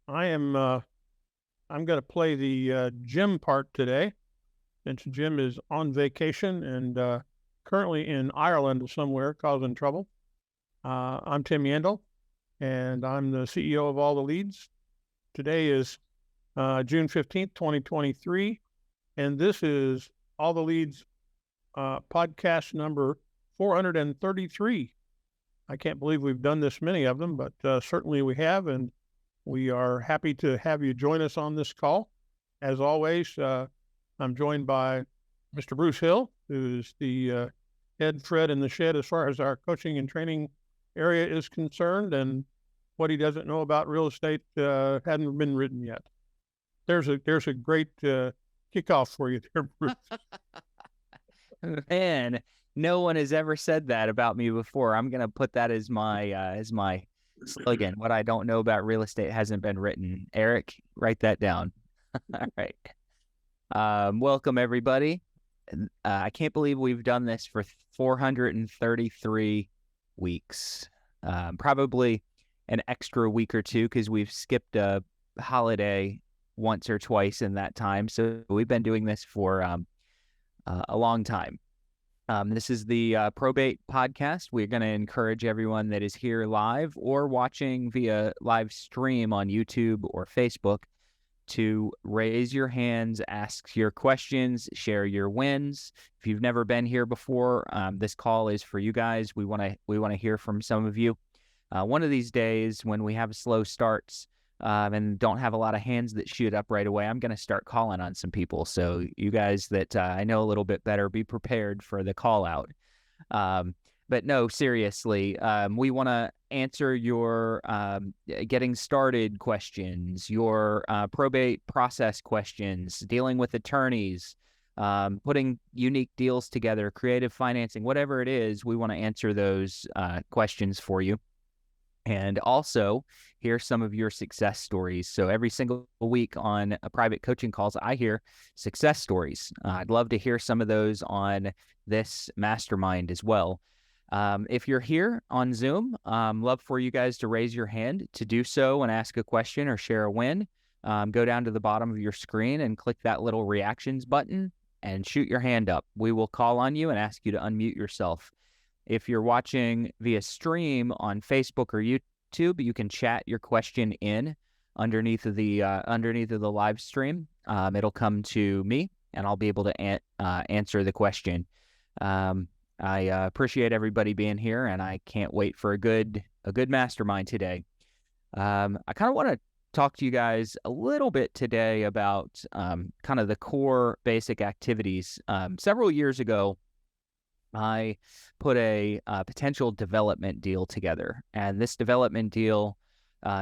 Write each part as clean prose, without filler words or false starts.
I'm going to play the Jim part today, since Jim is on vacation and currently in Ireland somewhere causing trouble. I'm Tim Yandel, and I'm the CEO of All the Leads. Today is June 15th, 2023, and this is All the Leads podcast number 433. I can't believe we've done this many of them, but certainly we have, and we are happy to have you join us on this call. As always, I'm joined by Mr. Bruce Hill, who's the head Fred in the shed as far as our coaching and training area is concerned, and what he doesn't know about real estate hadn't been written yet. There's a great kickoff for you there, Bruce. Man, no one has ever said that about me before. I'm gonna put that as my slogan. What I don't know about real estate hasn't been written. Eric, write that down. All right. Welcome everybody. I can't believe we've done this for 433 weeks. Probably an extra week or two because we've skipped a holiday once or twice in that time. So we've been doing this for a long time. This is the Probate podcast. We're going to encourage everyone that is here live or watching via live stream on YouTube or Facebook to raise your hands, ask your questions, share your wins. If you've never been here before, this call is for you guys. We want to hear from some of you. One of these days when we have slow starts and don't have a lot of hands that shoot up right away, I'm going to start calling on some people. So you guys that I know a little bit better, be prepared for the call out. But no, seriously, we want to answer your getting started questions, your probate process questions, dealing with attorneys, putting unique deals together, creative financing, whatever it is, we want to answer those questions for you. And also hear some of your success stories. So every single week on private coaching calls, I hear success stories. I'd love to hear some of those on this mastermind as well. If you're here on Zoom, love for you guys to raise your hand to do so and ask a question or share a win. Go down to the bottom of your screen and click that little reactions button and shoot your hand up. We will call on you and ask you to unmute yourself. If you're watching via stream on Facebook or YouTube, you can chat your question in underneath of the live stream. It'll come to me, and I'll be able to answer the question. I appreciate everybody being here, and I can't wait for a good mastermind today. I kind of want to talk to you guys a little bit today about kind of the core basic activities. Several years ago, I put a potential development deal together, and this development deal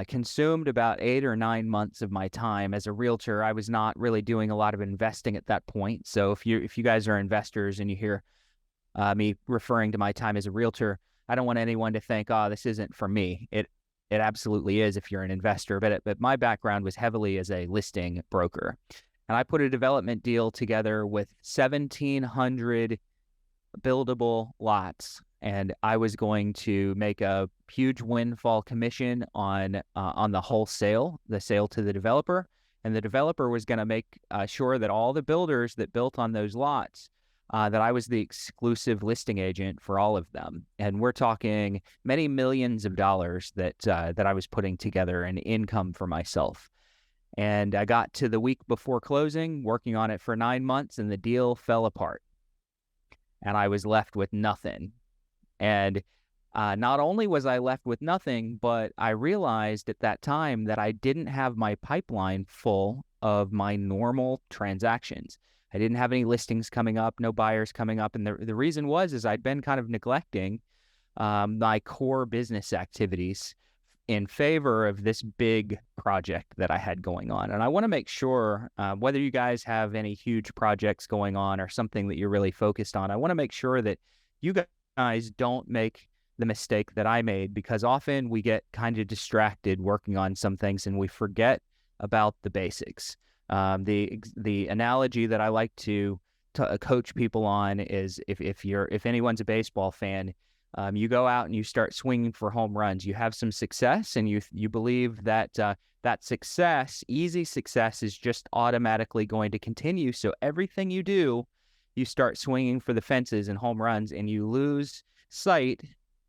consumed about 8 or 9 months of my time as a realtor. I was not really doing a lot of investing at that point. So if you guys are investors and you hear me referring to my time as a realtor, I don't want anyone to think, oh, this isn't for me. It absolutely is if you're an investor, but my background was heavily as a listing broker. And I put a development deal together with 1,700 buildable lots, and I was going to make a huge windfall commission on the whole sale, the sale to the developer, and the developer was going to make sure that all the builders that built on those lots, that I was the exclusive listing agent for all of them. And we're talking many millions of dollars that I was putting together in income for myself. And I got to the week before closing, working on it for 9 months, and the deal fell apart. And I was left with nothing. And not only was I left with nothing, but I realized at that time that I didn't have my pipeline full of my normal transactions. I didn't have any listings coming up, no buyers coming up. And the reason is I'd been kind of neglecting my core business activities in favor of this big project that I had going on. And I want to make sure, whether you guys have any huge projects going on or something that you're really focused on, I want to make sure that you guys don't make the mistake that I made, because often we get kind of distracted working on some things and we forget about the basics. The analogy that I like to coach people on is if anyone's a baseball fan, you go out and you start swinging for home runs. You have some success and you believe that that success, easy success, is just automatically going to continue. So everything you do, you start swinging for the fences and home runs, and you lose sight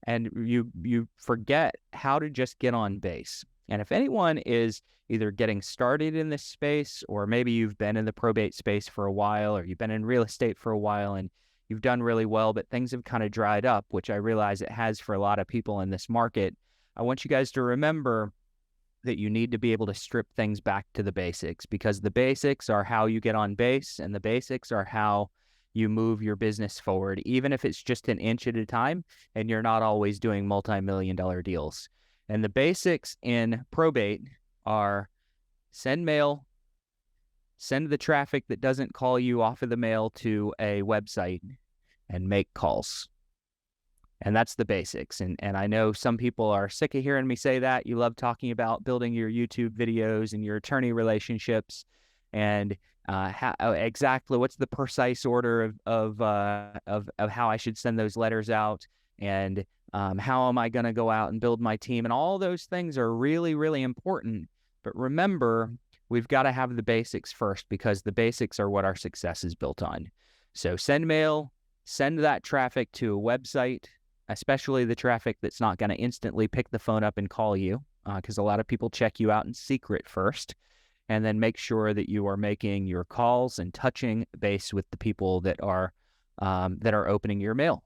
and you forget how to just get on base. And if anyone is either getting started in this space, or maybe you've been in the probate space for a while, or you've been in real estate for a while and you've done really well, but things have kind of dried up, which I realize it has for a lot of people in this market, I want you guys to remember that you need to be able to strip things back to the basics, because the basics are how you get on base, and the basics are how you move your business forward, even if it's just an inch at a time and you're not always doing multi-million-dollar deals. And the basics in probate are send mail, send the traffic that doesn't call you off of the mail to a website, and make calls. And that's the basics. And I know some people are sick of hearing me say that. You love talking about building your YouTube videos and your attorney relationships, and exactly what's the precise order of how I should send those letters out, and how am I going to go out and build my team, and all those things are really, really important. But remember, we've got to have the basics first, because the basics are what our success is built on. So send mail, send that traffic to a website, especially the traffic that's not going to instantly pick the phone up and call you, because a lot of people check you out in secret first. And then make sure that you are making your calls and touching base with the people that are opening your mail.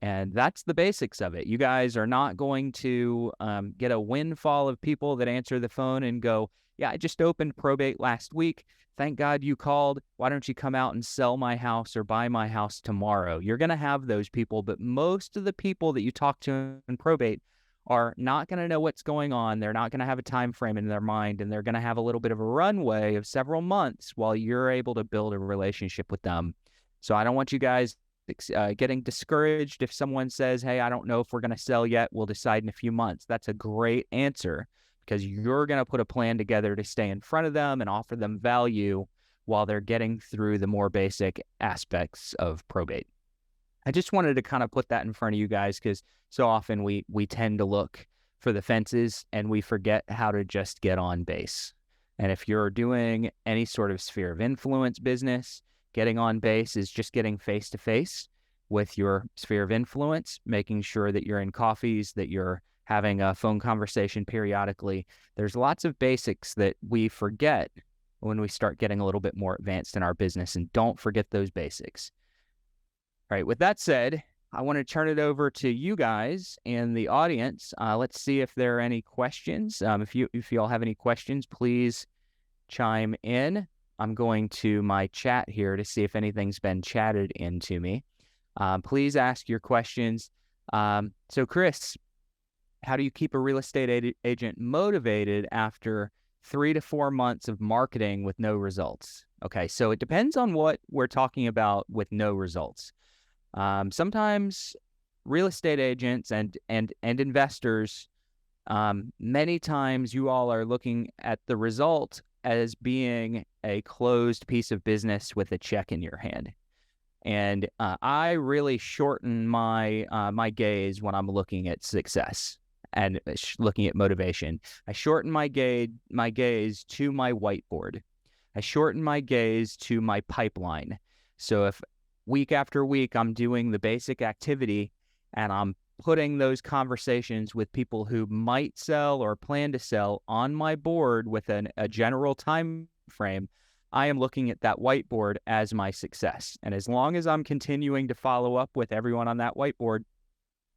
And that's the basics of it. You guys are not going to get a windfall of people that answer the phone and go, yeah, I just opened probate last week. Thank God you called. Why don't you come out and sell my house or buy my house tomorrow? You're going to have those people, but most of the people that you talk to in probate are not going to know what's going on. They're not going to have a time frame in their mind, and they're going to have a little bit of a runway of several months while you're able to build a relationship with them. So I don't want you guys getting discouraged if someone says, hey, I don't know if we're going to sell yet. We'll decide in a few months. That's a great answer, because you're going to put a plan together to stay in front of them and offer them value while they're getting through the more basic aspects of probate. I just wanted to kind of put that in front of you guys, because so often we tend to look for the fences and we forget how to just get on base. And if you're doing any sort of sphere of influence business, getting on base is just getting face to face with your sphere of influence, making sure that you're in coffees, that you're having a phone conversation periodically. There's lots of basics that we forget when we start getting a little bit more advanced in our business, and don't forget those basics. All right, with that said, I want to turn it over to you guys and the audience. Let's see if there are any questions. If you all have any questions, please chime in. I'm going to my chat here to see if anything's been chatted into me. Please ask your questions. So Chris, how do you keep a real estate agent motivated after 3 to 4 months of marketing with no results? Okay, so it depends on what we're talking about with no results. Sometimes real estate agents and investors, many times you all are looking at the result as being a closed piece of business with a check in your hand. And I really shorten my my gaze when I'm looking at success and looking at motivation. I shorten my gaze to my whiteboard. I shorten my gaze to my pipeline. So if week after week I'm doing the basic activity and I'm putting those conversations with people who might sell or plan to sell on my board with a general time frame, I am looking at that whiteboard as my success. And as long as I'm continuing to follow up with everyone on that whiteboard,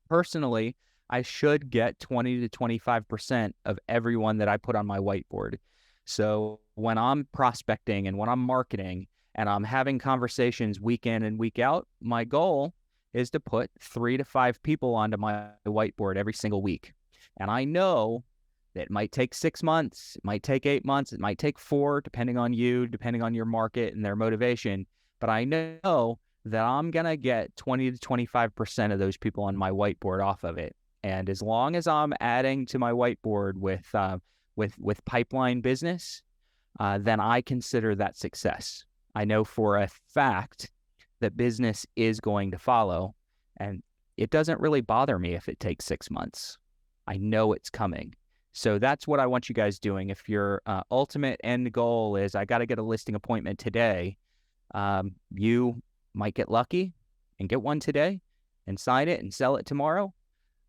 personally, I should get 20 to 25% of everyone that I put on my whiteboard. So when I'm prospecting and when I'm marketing and I'm having conversations week in and week out, my goal is to put 3 to 5 people onto my whiteboard every single week. And I know that it might take 6 months, it might take 8 months, it might take 4, depending on you, depending on your market and their motivation. But I know that I'm going to get 20 to 25% of those people on my whiteboard off of it. And as long as I'm adding to my whiteboard with pipeline business, then I consider that success. I know for a fact that business is going to follow, and it doesn't really bother me if it takes 6 months. I know it's coming. So that's what I want you guys doing. If your ultimate end goal is, I got to get a listing appointment today, you might get lucky and get one today and sign it and sell it tomorrow.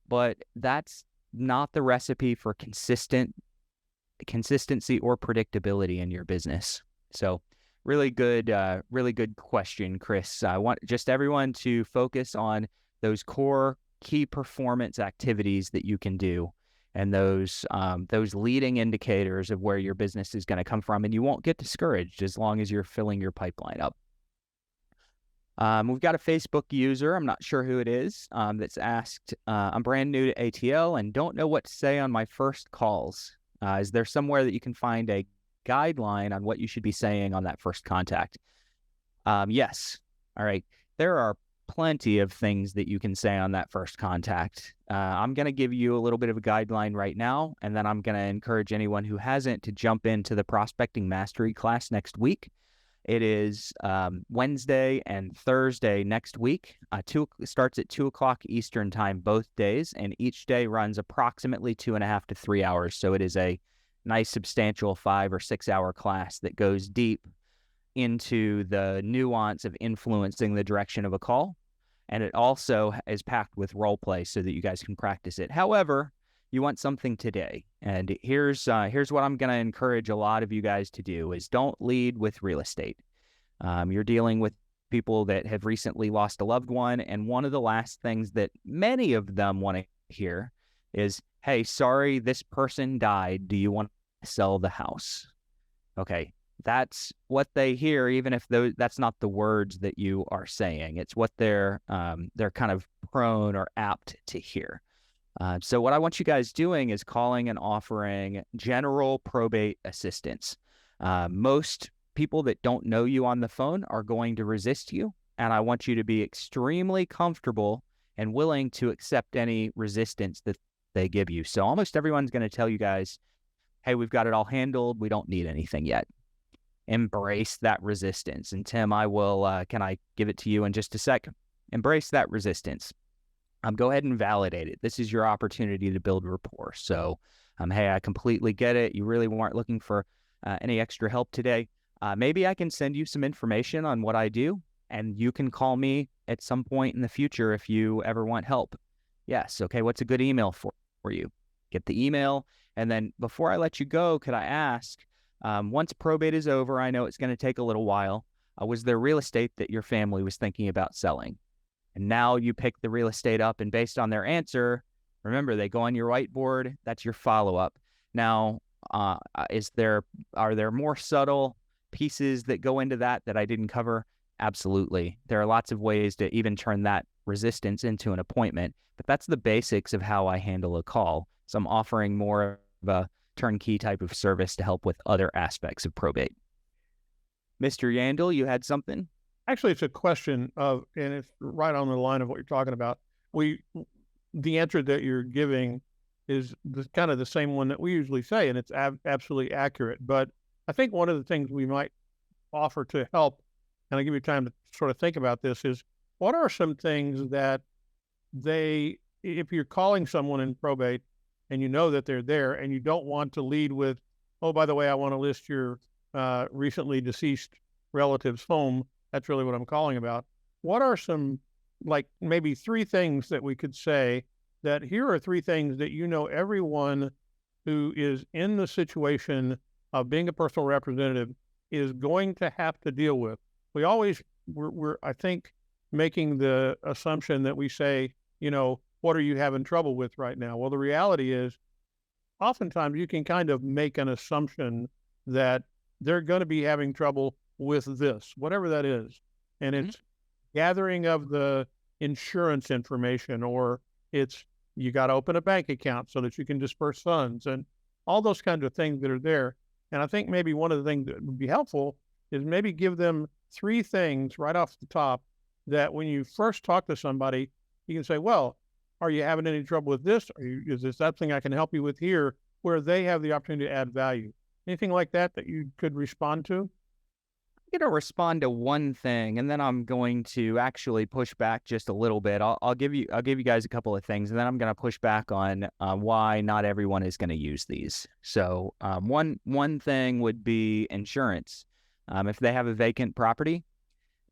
But that's not the recipe for consistency or predictability in your business. So really good question, Chris. I want just everyone to focus on those core key performance activities that you can do, and those leading indicators of where your business is going to come from. And you won't get discouraged as long as you're filling your pipeline up. We've got a Facebook user, I'm not sure who it is, that's asked, I'm brand new to ATL and don't know what to say on my first calls. Is there somewhere that you can find a guideline on what you should be saying on that first contact? Yes. All right. There are plenty of things that you can say on that first contact. I'm going to give you a little bit of a guideline right now, and then I'm going to encourage anyone who hasn't to jump into the Prospecting Mastery class next week. It is Wednesday and Thursday next week. Starts at 2 o'clock Eastern time both days, and each day runs approximately 2.5 to 3 hours. So it is a nice, substantial 5 or 6 hour class that goes deep into the nuance of influencing the direction of a call. And it also is packed with role play so that you guys can practice it. However, you want something today. And here's what I'm going to encourage a lot of you guys to do is don't lead with real estate. You're dealing with people that have recently lost a loved one. And one of the last things that many of them want to hear is, hey, sorry, this person died. Do you want to sell the house? Okay. That's what they hear, even if that's not the words that you are saying. It's what they're kind of prone or apt to hear. So what I want you guys doing is calling and offering general probate assistance. Most people that don't know you on the phone are going to resist you, and I want you to be extremely comfortable and willing to accept any resistance that they give you. So almost everyone's going to tell you guys, hey, we've got it all handled. We don't need anything yet. Embrace that resistance. And Tim, I will, can I give it to you in just a sec? Embrace that resistance. Go ahead and validate it. This is your opportunity to build rapport. So, hey, I completely get it. You really weren't looking for any extra help today. Maybe I can send you some information on what I do, and you can call me at some point in the future if you ever want help. Yes. Okay. What's a good email for you? Get the email. And then before I let you go, could I ask, once probate is over, I know it's going to take a little while. Was there real estate that your family was thinking about selling? And now you pick the real estate up, and based on their answer, remember, they go on your whiteboard. That's your follow-up. Now, are there more subtle pieces that go into that I didn't cover? Absolutely. There are lots of ways to even turn that resistance into an appointment, but that's the basics of how I handle a call. So I'm offering more of a turnkey type of service to help with other aspects of probate. Mr. Yandel, you had something? Actually, it's a question of, and it's right on the line of what you're talking about. The answer that you're giving is kind of the same one that we usually say, and it's absolutely accurate. But I think one of the things we might offer to help, and I'll give you time to sort of think about this, is what are some things that if you're calling someone in probate and you know that they're there and you don't want to lead with, oh, by the way, I want to list your recently deceased relative's home. That's really what I'm calling about. What are some, like maybe 3 things that we could say that here are 3 things that everyone who is in the situation of being a personal representative is going to have to deal with? We're I think, making the assumption that we say, what are you having trouble with right now? Well, the reality is oftentimes you can kind of make an assumption that they're going to be having trouble with this, whatever that is. And it's gathering of the insurance information, or it's you got to open a bank account so that you can disperse funds, and all those kinds of things that are there. And I think maybe one of the things that would be helpful is maybe give them 3 things right off the top that when you first talk to somebody, you can say, well, are you having any trouble with this? Is this something I can help you with here, where they have the opportunity to add value? Anything like that you could respond to? going to respond to one thing, and then I'm going to actually push back just a little bit. I'll give you guys a couple of things, and then I'm going to push back on why not everyone is going to use these. So one thing would be insurance. If they have a vacant property,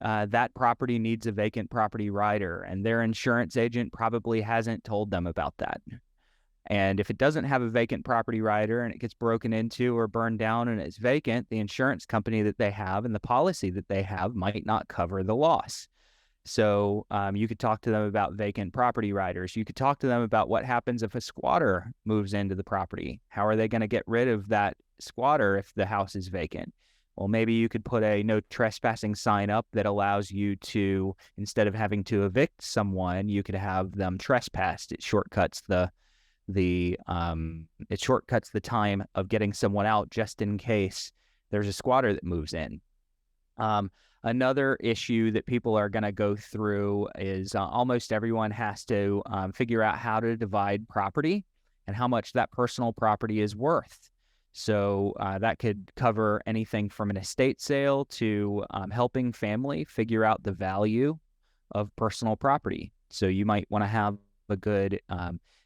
that property needs a vacant property rider, and their insurance agent probably hasn't told them about that. And if it doesn't have a vacant property rider and it gets broken into or burned down and it's vacant, the insurance company that they have and the policy that they have might not cover the loss. So you could talk to them about vacant property riders. You could talk to them about what happens if a squatter moves into the property. How are they going to get rid of that squatter if the house is vacant? Well, maybe you could put a no trespassing sign up that allows you to, instead of having to evict someone, you could have them trespassed. It shortcuts the time of getting someone out just in case there's a squatter that moves in. Another issue that people are going to go through is almost everyone has to figure out how to divide property and how much that personal property is worth. So that could cover anything from an estate sale to helping family figure out the value of personal property. So you might want to have a good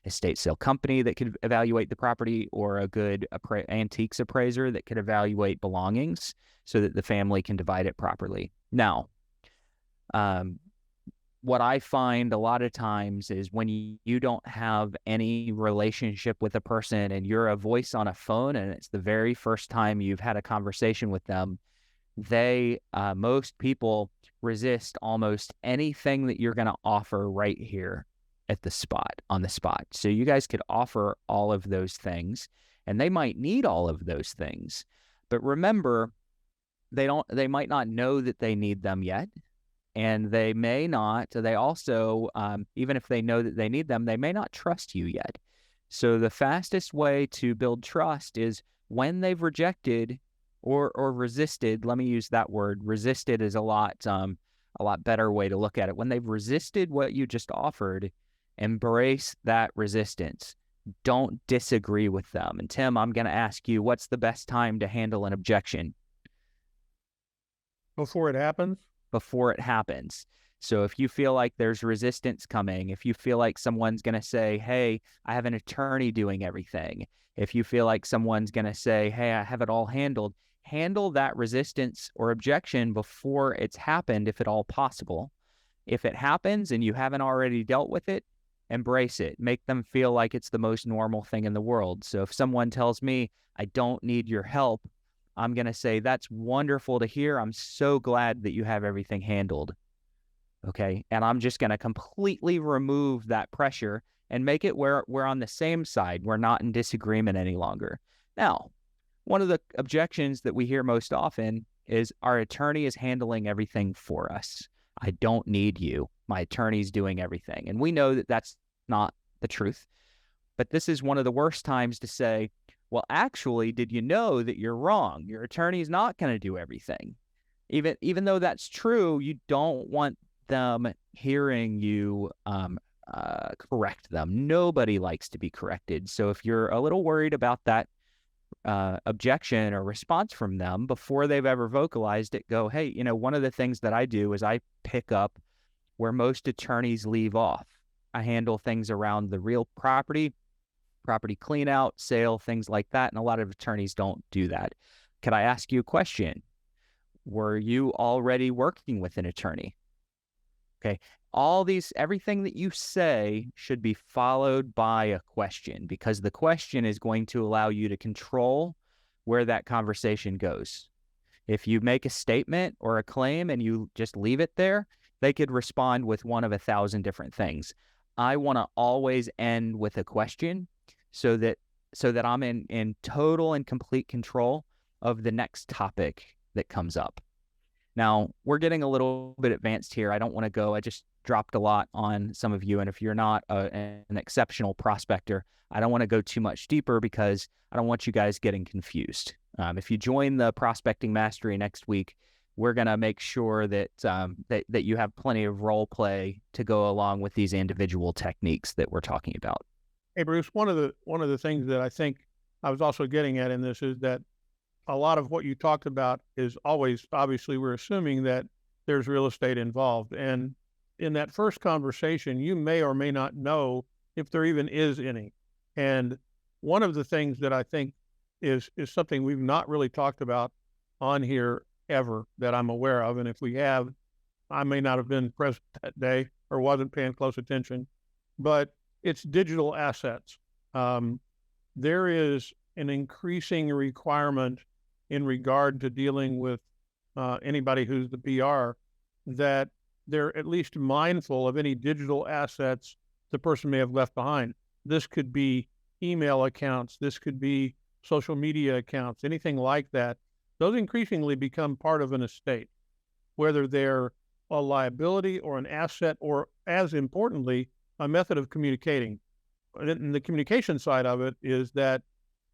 estate sale company that could evaluate the property, or a good antiques appraiser that could evaluate belongings so that the family can divide it properly. Now, what I find a lot of times is when you don't have any relationship with a person and you're a voice on a phone and it's the very first time you've had a conversation with them, most people resist almost anything that you're going to offer right here on the spot. So you guys could offer all of those things, and they might need all of those things. But remember, they might not know that they need them yet. And they also, even if they know that they need them, they may not trust you yet. So the fastest way to build trust is when they've rejected or resisted. Let me use that word. Resisted is a lot better way to look at it. When they've resisted what you just offered, embrace that resistance. Don't disagree with them. And Tim, I'm going to ask you, what's the best time to handle an objection? Before it happens? Before it happens. So if you feel like there's resistance coming, if you feel like someone's going to say, hey, I have an attorney doing everything, if you feel like someone's going to say, hey, I have it all handled, handle that resistance or objection before it's happened, if at all possible. If it happens and you haven't already dealt with it, embrace it. Make them feel like it's the most normal thing in the world. So if someone tells me, I don't need your help, I'm going to say, that's wonderful to hear. I'm so glad that you have everything handled. Okay. And I'm just going to completely remove that pressure and make it where we're on the same side. We're not in disagreement any longer. Now, one of the objections that we hear most often is our attorney is handling everything for us. I don't need you. My attorney's doing everything. And we know that that's not the truth. But this is one of the worst times to say, well, actually, did you know that you're wrong? Your attorney's not going to do everything. Even though that's true, you don't want them hearing you correct them. Nobody likes to be corrected. So if you're a little worried about that objection or response from them before they've ever vocalized it, go, hey, one of the things that I do is I pick up where most attorneys leave off. I handle things around the real property clean out, sale, things like that. And a lot of attorneys don't do that. Could I ask you a question? Were you already working with an attorney? Okay. Everything that you say should be followed by a question, because the question is going to allow you to control where that conversation goes. If you make a statement or a claim and you just leave it there, they could respond with one of 1,000 different things. I want to always end with a question so that I'm in total and complete control of the next topic that comes up. Now, we're getting a little bit advanced here. I don't want to go. I just dropped a lot on some of you. And if you're not an exceptional prospector, I don't want to go too much deeper because I don't want you guys getting confused. If you join the Prospecting Mastery next week, we're going to make sure that that you have plenty of role play to go along with these individual techniques that we're talking about. Hey, Bruce, one of the things that I think I was also getting at in this is that a lot of what you talked about is always, obviously, we're assuming that there's real estate involved. And in that first conversation, you may or may not know if there even is any. And one of the things that I think is something we've not really talked about on here ever that I'm aware of, and if we have, I may not have been present that day or wasn't paying close attention, but it's digital assets. There is an increasing requirement in regard to dealing with anybody who's the PR that they're at least mindful of any digital assets the person may have left behind. This could be email accounts, this could be social media accounts, anything like that. Those increasingly become part of an estate, whether they're a liability or an asset, or as importantly, a method of communicating. And the communication side of it is that,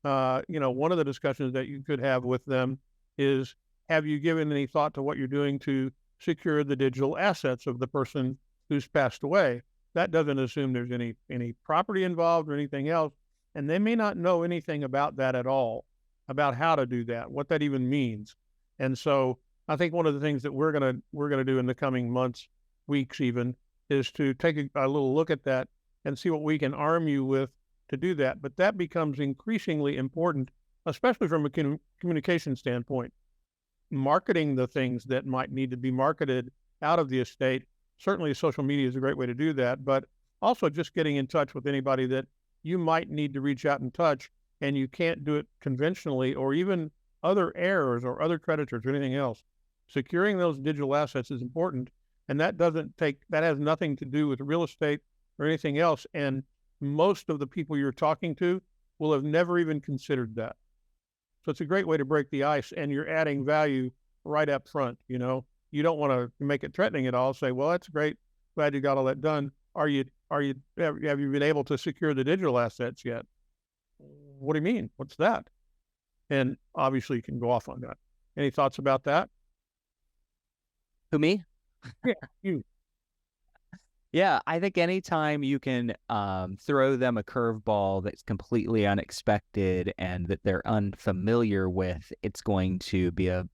one of the discussions that you could have with them is, have you given any thought to what you're doing to secure the digital assets of the person who's passed away? That doesn't assume there's any property involved or anything else. And they may not know anything about that at all, about how to do that, what that even means. And so I think one of the things that we're gonna do in the coming months, weeks even, is to take a little look at that and see what we can arm you with to do that. But that becomes increasingly important, especially from a communication standpoint. Marketing the things that might need to be marketed out of the estate. Certainly social media is a great way to do that, but also just getting in touch with anybody that you might need to reach out and touch, and you can't do it conventionally, or even other heirs or other creditors or anything else. Securing those digital assets is important, and that has nothing to do with real estate or anything else. And most of the people you're talking to will have never even considered that. So it's a great way to break the ice, and you're adding value right up front. You don't want to make it threatening at all. Say, well, that's great. Glad you got all that done. Have you been able to secure the digital assets yet? What do you mean? What's that? And obviously you can go off on that. Any thoughts about that? Who, me? Yeah, you. Yeah, I think anytime you can throw them a curveball that's completely unexpected and that they're unfamiliar with, it's going to be a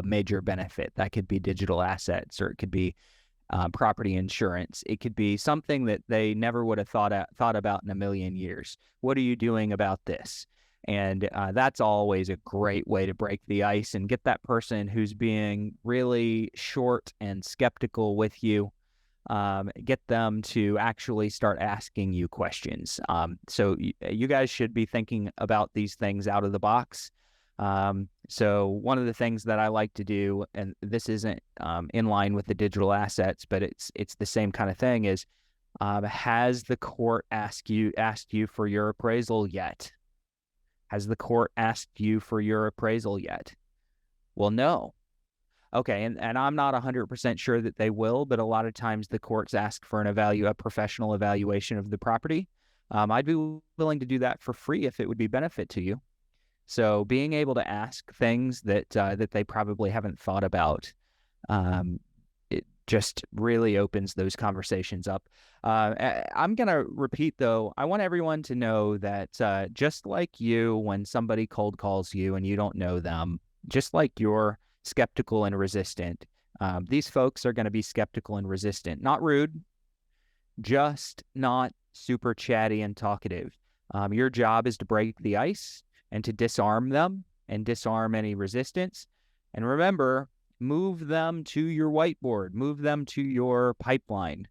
major benefit. That could be digital assets, or it could be property insurance. It could be something that they never would have thought about in a million years. What are you doing about this? And that's always a great way to break the ice and get that person who's being really short and skeptical with you, get them to actually start asking you questions. So you guys should be thinking about these things out of the box. So one of the things that I like to do, and this isn't in line with the digital assets, but it's the same kind of thing, is has the court asked you for your appraisal yet? Has the court asked you for your appraisal yet? Well, no. Okay, and I'm not 100% sure that they will, but a lot of times the courts ask for a professional evaluation of the property. I'd be willing to do that for free if it would be benefit to you. So being able to ask things that they probably haven't thought about, it just really opens those conversations up. I'm going to repeat, though, I want everyone to know that just like you, when somebody cold calls you and you don't know them, just like you're skeptical and resistant, these folks are going to be skeptical and resistant. Not rude, just not super chatty and talkative. Your job is to break the ice and to disarm them and disarm any resistance. And remember, move them to your whiteboard, move them to your pipeline.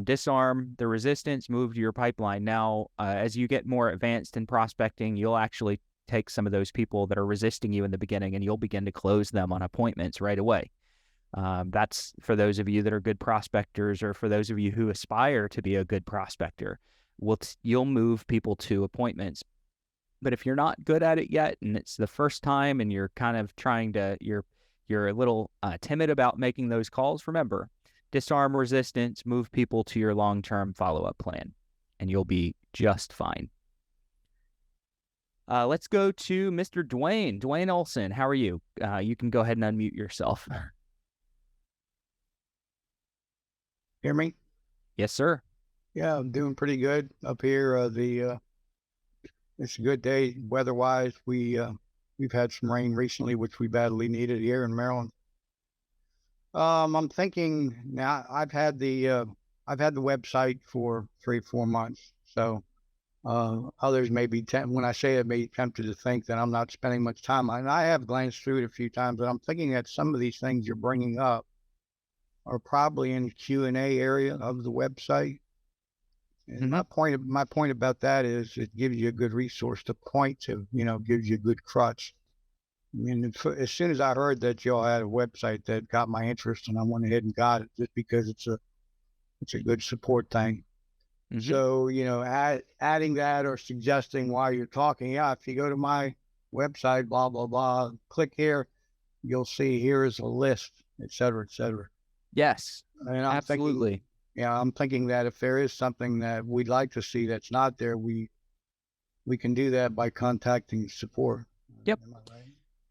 Disarm the resistance, move to your pipeline. Now, as you get more advanced in prospecting, you'll actually take some of those people that are resisting you in the beginning and you'll begin to close them on appointments right away. That's for those of you that are good prospectors, or for those of you who aspire to be a good prospector. You'll move people to appointments. But if you're not good at it yet, and it's the first time, and you're kind of you're a little timid about making those calls, remember, disarm resistance, move people to your long-term follow-up plan, and you'll be just fine. Let's go to Mr. Dwayne Olson. How are you? You can go ahead and unmute yourself. Hear me? Yes, sir. Yeah, I'm doing pretty good up here. It's a good day weather-wise. We we've had some rain recently, which we badly needed here in Maryland. I'm thinking now. I've had the website for 3-4 months. So others may be when I say it, may be tempted to think that I'm not spending much time on it. And I have glanced through it a few times, but I'm thinking that some of these things you're bringing up are probably in the Q&A area of the website. And my point about that is it gives you a good resource to point to, gives you a good crutch. I mean, as soon as I heard that y'all had a website, that got my interest, and I went ahead and got it just because it's a good support thing. Mm-hmm. So, adding that or suggesting while you're talking, if you go to my website, blah, blah, blah, click here, you'll see here is a list, et cetera, et cetera. Yes, and absolutely. I'm thinking that if there is something that we'd like to see that's not there, we can do that by contacting support. Yep. Am I right?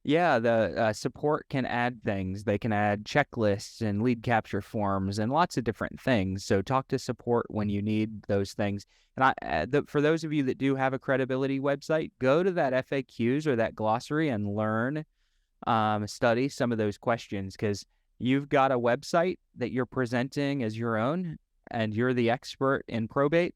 Yeah, the support can add things. They can add checklists and lead capture forms and lots of different things. So talk to support when you need those things. And for those of you that do have a credibility website, go to that FAQs or that glossary and learn, study some of those questions, because you've got a website that you're presenting as your own, and you're the expert in probate.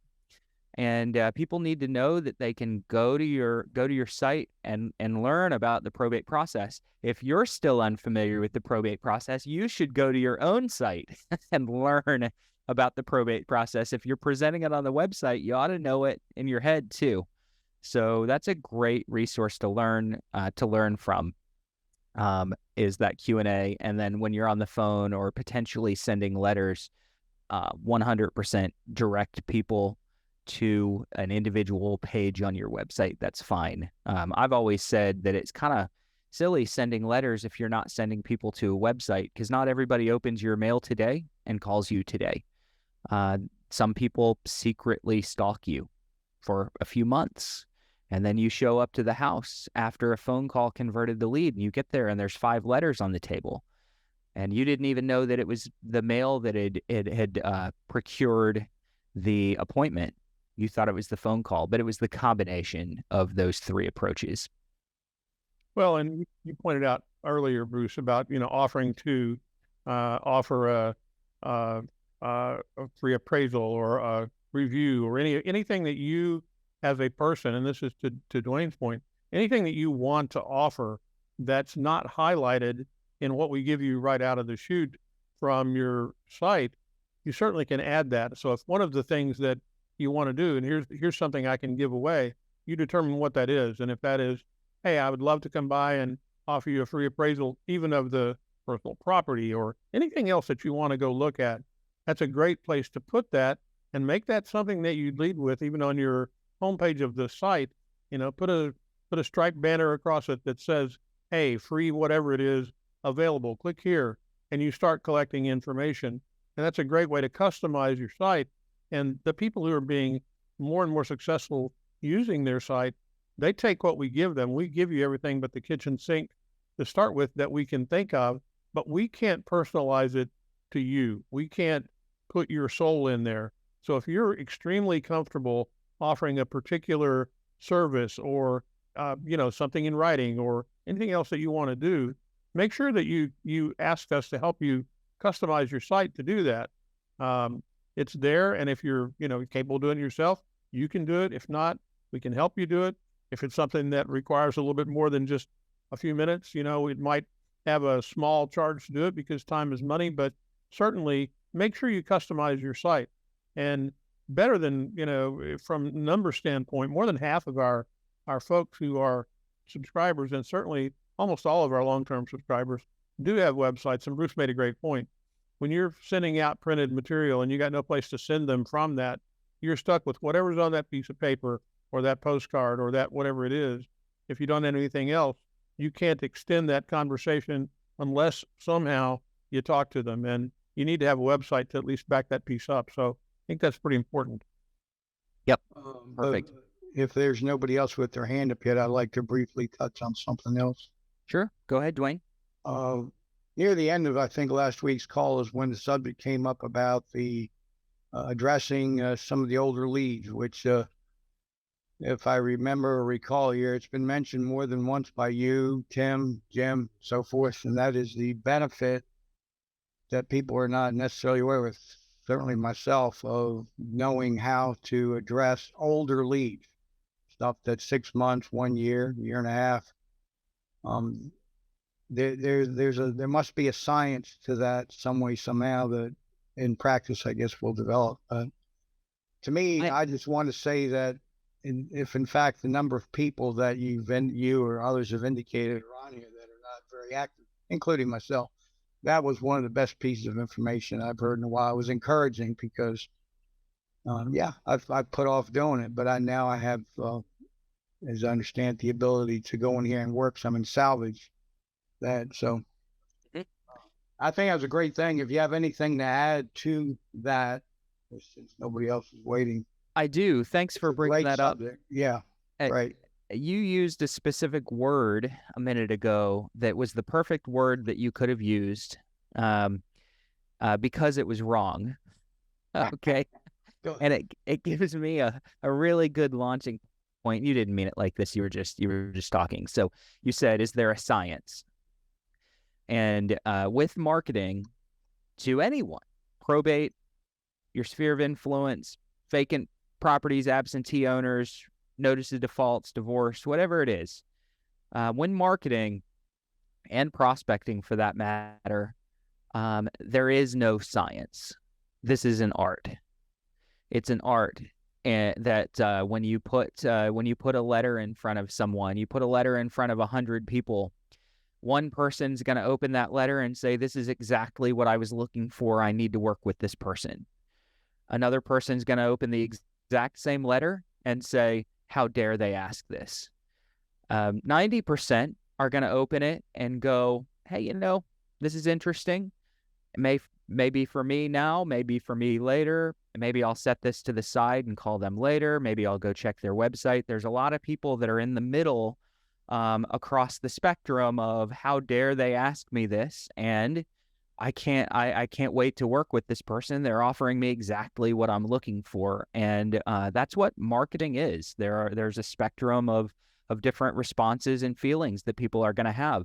And people need to know that they can go to your site and learn about the probate process. If you're still unfamiliar with the probate process, you should go to your own site and learn about the probate process. If you're presenting it on the website, you ought to know it in your head too. So that's a great resource to learn from. Is that Q&A, and then when you're on the phone or potentially sending letters, 100% direct people to an individual page on your website. That's fine. I've always said that it's kind of silly sending letters if you're not sending people to a website, because not everybody opens your mail today and calls you today. Some people secretly stalk you for a few months, and then you show up to the house after a phone call converted the lead, and you get there and there's 5 letters on the table, and you didn't even know that it was the mail that had procured the appointment. You thought it was the phone call, but it was the combination of those 3 approaches. Well, and you pointed out earlier, Bruce, about offering to offer a free appraisal or a review or anything that you as a person, and this is to Dwayne's point, anything that you want to offer that's not highlighted in what we give you right out of the chute from your site, you certainly can add that. So if one of the things that you want to do, and here's something I can give away, you determine what that is. And if that is, hey, I would love to come by and offer you a free appraisal, even of the personal property or anything else that you want to go look at, that's a great place to put that and make that something that you lead with, even on your homepage of the site. Put a striped banner across it that says, hey, free whatever it is available, click here, and you start collecting information. And that's a great way to customize your site. And the people who are being more and more successful using their site, they take what we give them. We give you everything but the kitchen sink to start with that we can think of, but we can't personalize it to you. We can't put your soul in there. So if you're extremely comfortable offering a particular service or, something in writing or anything else that you want to do, make sure that you ask us to help you customize your site to do that. It's there, and if you're, capable of doing it yourself, you can do it. If not, we can help you do it. If it's something that requires a little bit more than just a few minutes, it might have a small charge to do it because time is money, but certainly make sure you customize your site. And better than, from number standpoint, more than half of our folks who are subscribers, and certainly almost all of our long-term subscribers, do have websites. And Bruce made a great point. When you're sending out printed material and you got no place to send them from that, you're stuck with whatever's on that piece of paper or that postcard or that whatever it is. If you don't have anything else, you can't extend that conversation unless somehow you talk to them. And you need to have a website to at least back that piece up. So I think that's pretty important. Yep. Perfect. If there's nobody else with their hand up yet, I'd like to briefly touch on something else. Sure. Go ahead, Dwayne. Near the end of, I think, last week's call is when the subject came up about the addressing some of the older leads, which if I remember or recall here, it's been mentioned more than once by you, Tim, Jim, so forth, and that is the benefit that people are not necessarily aware with, certainly myself, of knowing how to address older leads, stuff that's 6 months, 1 year, year and a half. There must be a science to that some way, somehow, that in practice, I guess, will develop. To me, I just want to say that if in fact the number of people that you or others have indicated around here that are not very active, including myself, that was one of the best pieces of information I've heard in a while. It was encouraging because, I've put off doing it, but now I have, as I understand, the ability to go in here and work some and salvage that. So I think that's a great thing. If you have anything to add to that, since nobody else is waiting. I do. Thanks for bringing that up. Yeah, right. You used a specific word a minute ago that was the perfect word that you could have used because it was wrong. Okay. And it gives me a really good launching point. You didn't mean it like this. You were just talking. So you said, is there a science? And with marketing to anyone, probate, your sphere of influence, vacant properties, absentee owners, notice of defaults, divorce, whatever it is, when marketing and prospecting for that matter, there is no science. This is an art. It's an art, and that when you put a letter in front of someone, you put a letter in front of 100 people, one person's going to open that letter and say, this is exactly what I was looking for. I need to work with this person. Another person's going to open the exact same letter and say, how dare they ask this? 90% are going to open it and go, hey, this is interesting. It may be for me now, maybe for me later. Maybe I'll set this to the side and call them later. Maybe I'll go check their website. There's a lot of people that are in the middle across the spectrum of how dare they ask me this, and I can't wait to work with this person. They're offering me exactly what I'm looking for, and that's what marketing is. There's a spectrum of different responses and feelings that people are going to have.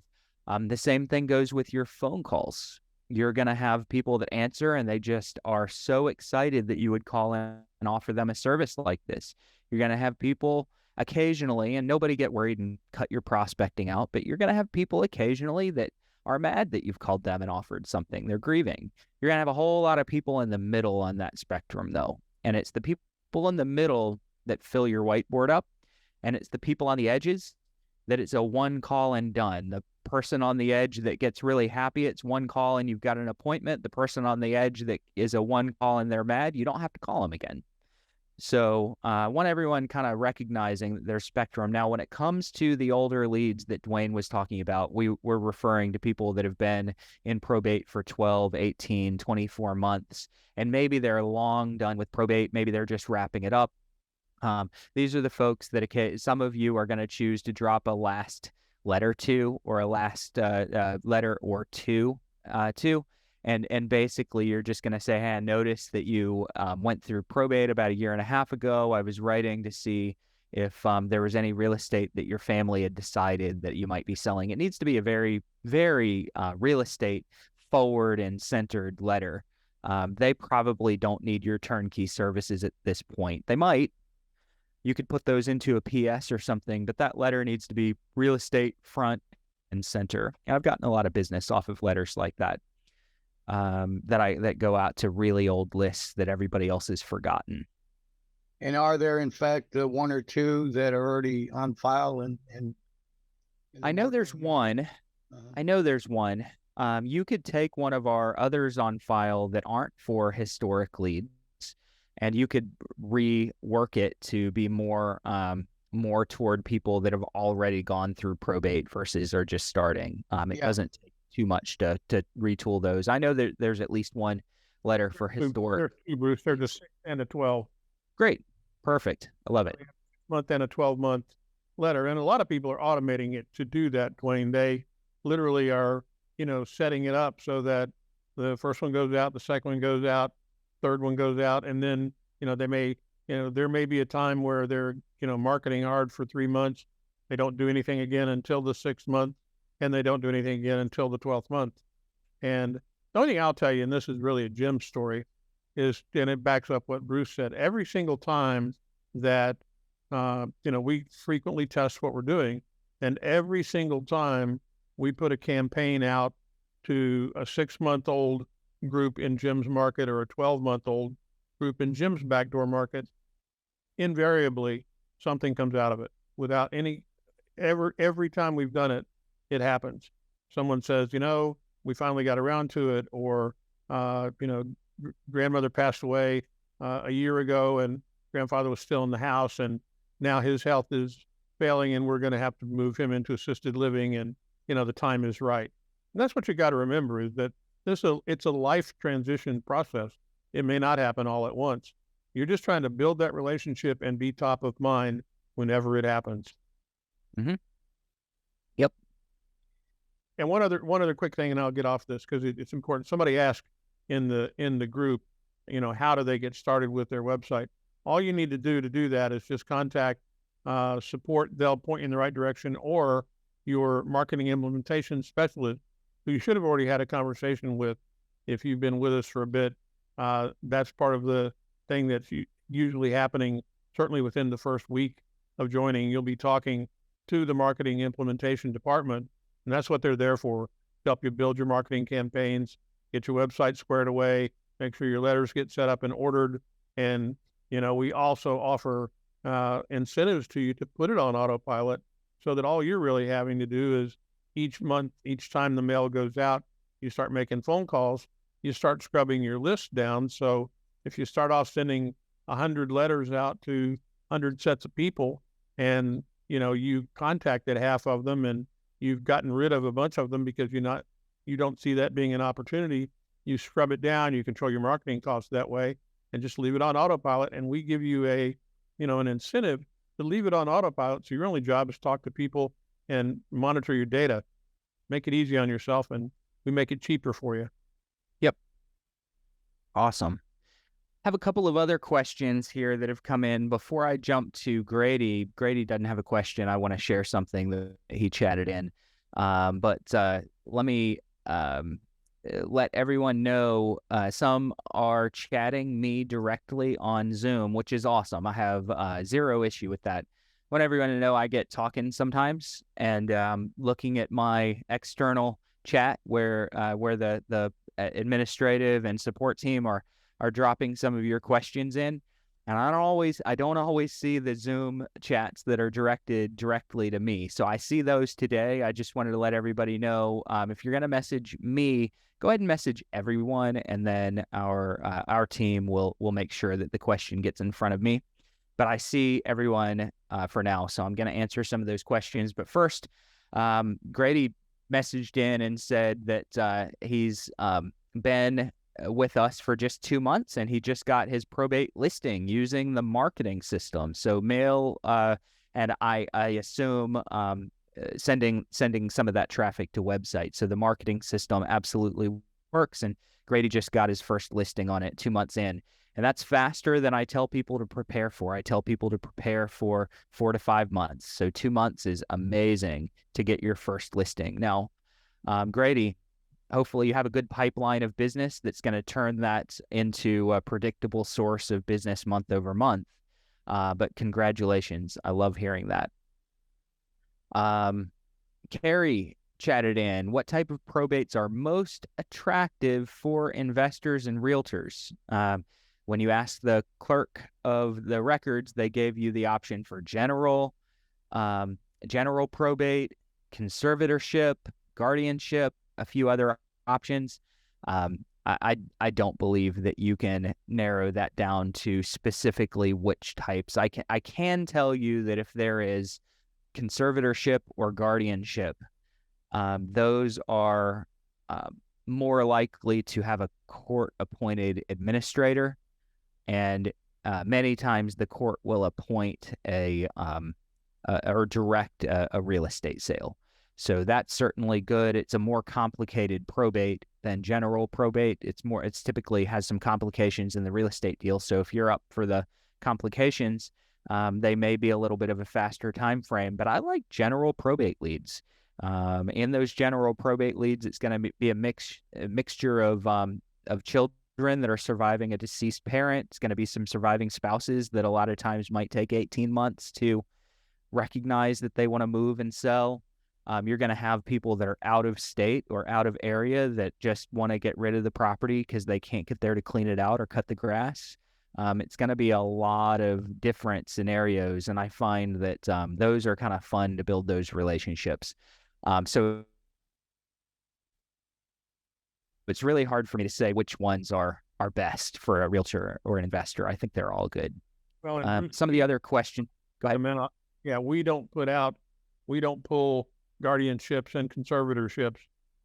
The same thing goes with your phone calls. You're going to have people that answer and they just are so excited that you would call in and offer them a service like this. You're going to have people occasionally, and nobody get worried and cut your prospecting out, but you're going to have people occasionally that are mad that you've called them and offered something. They're grieving. You're going to have a whole lot of people in the middle on that spectrum, though. And it's the people in the middle that fill your whiteboard up, and it's the people on the edges that it's a one call and done. The person on the edge that gets really happy, it's one call and you've got an appointment. The person on the edge that is a one call and they're mad, you don't have to call them again. So I want everyone kind of recognizing their spectrum. Now, when it comes to the older leads that Dwayne was talking about, we're referring to people that have been in probate for 12, 18, 24 months, and maybe they're long done with probate. Maybe they're just wrapping it up. These are the folks that some of you are going to choose to drop a last letter to, or a last letter or two to. And basically, you're just going to say, hey, I noticed that you went through probate about 1.5 years ago. I was writing to see if there was any real estate that your family had decided that you might be selling. It needs to be a very, very real estate forward and centered letter. They probably don't need your turnkey services at this point. They might. You could put those into a PS or something, but that letter needs to be real estate front and center. And I've gotten a lot of business off of letters like that. That go out to really old lists that everybody else has forgotten. And are there, in fact, one or two that are already on file? I know there's one. I know there's one. You could take one of our others on file that aren't for historic leads, and you could rework it to be more toward people that have already gone through probate versus are just starting. It doesn't take too much to retool those. I know that there's at least one letter for historic. There's two, Bruce. They're just 6 and a 12. Great. Perfect. I love it. Month and a 12-month letter. And a lot of people are automating it to do that, Dwayne. They literally are, setting it up so that the first one goes out, the second one goes out, third one goes out, and then, there may be a time where they're marketing hard for 3 months. They don't do anything again until the 6th month, and they don't do anything again until the 12th month. And the only thing I'll tell you, and this is really a Jim story, is, and it backs up what Bruce said, every single time that, we frequently test what we're doing, and every single time we put a campaign out to a 6-month-old group in Jim's market or a 12-month-old group in Jim's backdoor market, invariably something comes out of it without every time we've done it, it happens. Someone says, we finally got around to it, or, grandmother passed away a year ago and grandfather was still in the house and now his health is failing and we're going to have to move him into assisted living and, the time is right. And that's what you got to remember, is that it's a life transition process. It may not happen all at once. You're just trying to build that relationship and be top of mind whenever it happens. Mm-hmm. Yep. And one other quick thing, and I'll get off this because it's important. Somebody asked in the group, how do they get started with their website? All you need to do that is just contact support. They'll point you in the right direction, or your marketing implementation specialist, who you should have already had a conversation with if you've been with us for a bit. That's part of the thing that's usually happening, certainly within the first week of joining. You'll be talking to the marketing implementation department, and that's what they're there for, to help you build your marketing campaigns, get your website squared away, make sure your letters get set up and ordered. And, we also offer incentives to you to put it on autopilot, so that all you're really having to do is each month, each time the mail goes out, you start making phone calls, you start scrubbing your list down. So if you start off sending 100 letters out to 100 sets of people, and, you contacted half of them and you've gotten rid of a bunch of them because you don't see that being an opportunity, you scrub it down, you control your marketing costs that way, and just leave it on autopilot. And we give you an incentive to leave it on autopilot. So your only job is talk to people and monitor your data, make it easy on yourself, and we make it cheaper for you. Yep. Awesome. Have a couple of other questions here that have come in before I jump to Grady. Grady doesn't have a question. I want to share something that he chatted in. But let me let everyone know, some are chatting me directly on Zoom, which is awesome. I have zero issue with that. I want everyone to know I get talking sometimes, and looking at my external chat where the administrative and support team are dropping some of your questions in. And I don't always see the Zoom chats that are directed directly to me. So I see those today. I just wanted to let everybody know, if you're going to message me, go ahead and message everyone, and then our team will make sure that the question gets in front of me. But I see everyone for now, so I'm going to answer some of those questions. But first, Grady messaged in and said that he's been with us for just 2 months, and he just got his probate listing using the marketing system. So mail, and I assume sending some of that traffic to websites. So the marketing system absolutely works, and Grady just got his first listing on it 2 months in. And that's faster than I tell people to prepare for. I tell people to prepare for 4 to 5 months. So 2 months is amazing to get your first listing. Now, Grady, hopefully you have a good pipeline of business that's going to turn that into a predictable source of business month over month. But congratulations. I love hearing that. Carrie chatted in, what type of probates are most attractive for investors and realtors? When you asked the clerk of the records, they gave you the option for general probate, conservatorship, guardianship, a few other options. I don't believe that you can narrow that down to specifically which types. I can tell you that if there is conservatorship or guardianship, those are more likely to have a court-appointed administrator, and many times the court will appoint or direct a real estate sale. So that's certainly good. It's a more complicated probate than general probate. It's typically has some complications in the real estate deal. So if you're up for the complications, They may be a little bit of a faster time frame, but I like general probate leads. In those general probate leads, it's going to be a mixture of children that are surviving a deceased parent. It's going to be some surviving spouses that a lot of times might take 18 months to recognize that they want to move and sell. You're going to have people that are out of state or out of area that just want to get rid of the property because they can't get there to clean it out or cut the grass. It's going to be a lot of different scenarios, and I find that those are kind of fun to build those relationships. So it's really hard for me to say which ones are best for a realtor or an investor. I think they're all good. Well, some of the other questions. Go ahead. Yeah, we don't pull guardianships and conservatorships.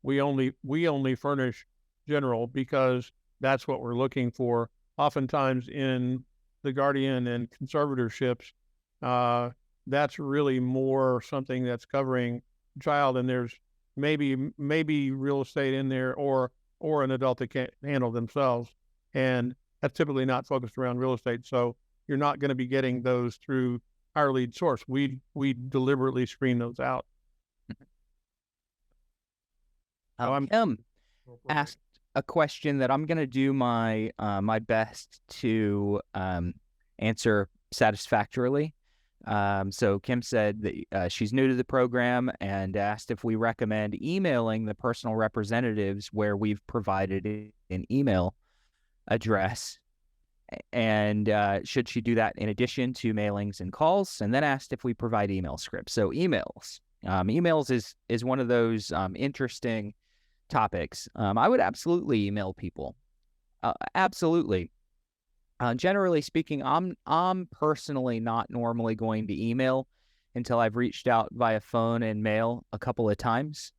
We only furnish general because that's what we're looking for. Oftentimes in the guardian and conservatorships, that's really more something that's covering child, and there's maybe real estate in there or an adult that can't handle themselves, and that's typically not focused around real estate. So you're not going to be getting those through our lead source. We deliberately screen those out. Kim asked a question that I'm going to do my best to answer satisfactorily. So Kim said that she's new to the program and asked if we recommend emailing the personal representatives where we've provided an email address, and should she do that in addition to mailings and calls, and then asked if we provide email scripts. So emails is one of those interesting topics. I would absolutely email people. Absolutely. Generally speaking, I'm personally not normally going to email until I've reached out via phone and mail a couple of times.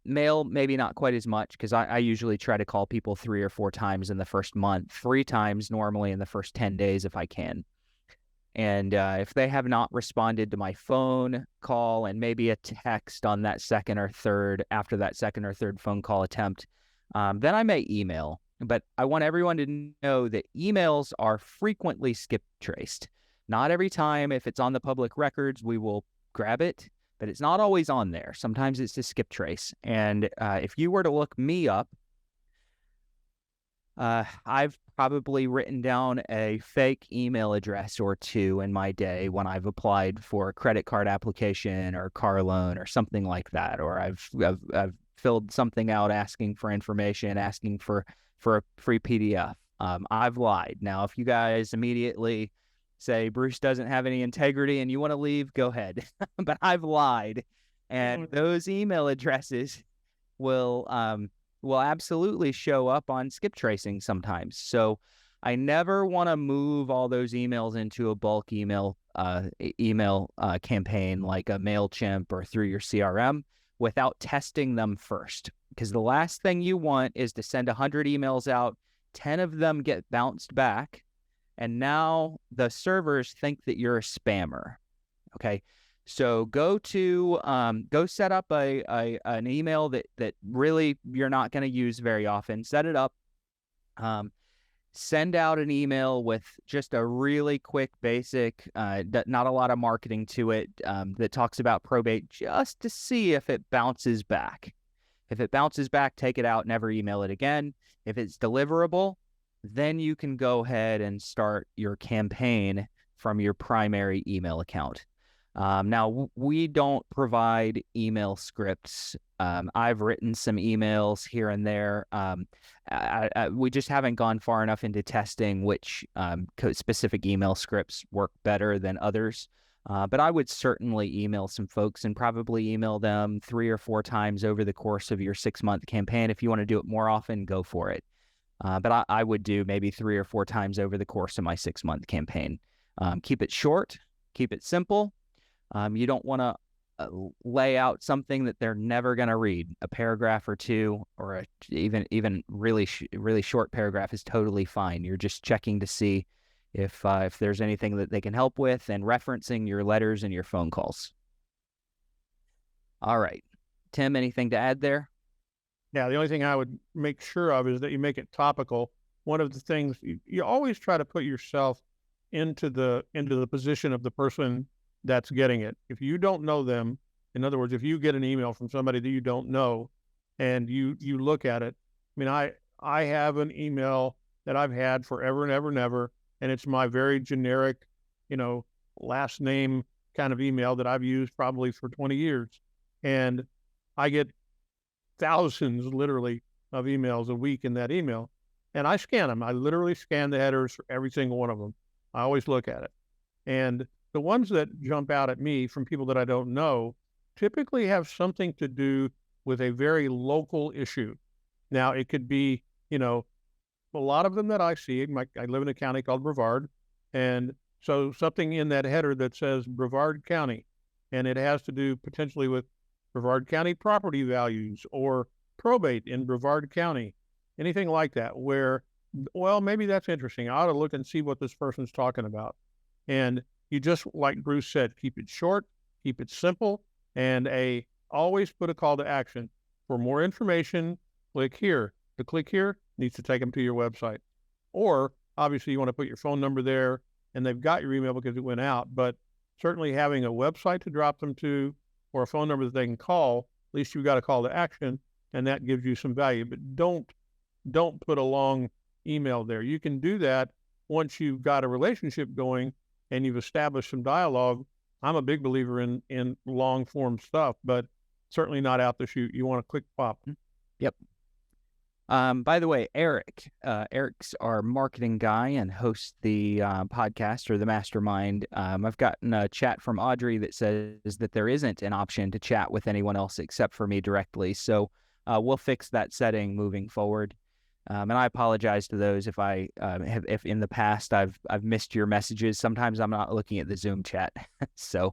Mail, maybe not quite as much, because I usually try to call people 3 or 4 times in the first month, 3 times normally in the first 10 days if I can. And if they have not responded to my phone call and maybe a text on that second or third phone call attempt, then I may email. But I want everyone to know that emails are frequently skip traced. Not every time, if it's on the public records, we will grab it, but it's not always on there. Sometimes it's a skip trace. And if you were to look me up, I've probably written down a fake email address or 2 in my day when I've applied for a credit card application or car loan or something like that, or I've filled something out asking for information, asking for a free PDF. I've lied. Now, if you guys immediately say Bruce doesn't have any integrity and you want to leave, go ahead. But I've lied, and those email addresses will absolutely show up on skip tracing sometimes. So I never want to move all those emails into a bulk email campaign like a MailChimp or through your CRM without testing them first. Because the last thing you want is to send 100 emails out, 10 of them get bounced back, and now the servers think that you're a spammer. Okay. So go set up an email that really you're not going to use very often. Set it up. Send out an email with just a really quick, basic, not a lot of marketing to it, that talks about probate, just to see if it bounces back. If it bounces back, take it out, never email it again. If it's deliverable, then you can go ahead and start your campaign from your primary email account. Now, we don't provide email scripts. I've written some emails here and there. We just haven't gone far enough into testing which specific email scripts work better than others. But I would certainly email some folks and probably email them 3 or 4 times over the course of your 6-month campaign. If you want to do it more often, go for it. But I would do maybe 3 or 4 times over the course of my 6-month campaign. Keep it short, keep it simple. You don't want to lay out something that they're never going to read. A paragraph or 2, or even really short paragraph is totally fine. You're just checking to see if there's anything that they can help with, and referencing your letters and your phone calls. All right, Tim, anything to add there? Yeah, the only thing I would make sure of is that you make it topical. One of the things you always try to put yourself into the position of the person that's getting it. If you don't know them, in other words, if you get an email from somebody that you don't know and you look at it, I mean, I have an email that I've had forever and ever and ever, and it's my very generic, last name kind of email that I've used probably for 20 years. And I get thousands literally of emails a week in that email. And I scan them. I literally scan the headers for every single one of them. I always look at it. And the ones that jump out at me from people that I don't know typically have something to do with a very local issue. Now, it could be, a lot of them that I see, I live in a county called Brevard, and so something in that header that says Brevard County, and it has to do potentially with Brevard County property values or probate in Brevard County, anything like that, where, well, maybe that's interesting. I ought to look and see what this person's talking about. And you just, like Bruce said, keep it short, keep it simple, and always put a call to action. For more information, click here. The click here needs to take them to your website. Or obviously you want to put your phone number there, and they've got your email because it went out, but certainly having a website to drop them to or a phone number that they can call, at least you've got a call to action, and that gives you some value. But don't put a long email there. You can do that once you've got a relationship going and you've established some dialogue. I'm a big believer in long form stuff, but certainly not out the chute. You want a quick pop. Yep. By the way, Eric's our marketing guy and hosts the podcast or the Mastermind. I've gotten a chat from Audrey that says that there isn't an option to chat with anyone else except for me directly. So we'll fix that setting moving forward. And I apologize to those if if in the past I've missed your messages. Sometimes I'm not looking at the Zoom chat. So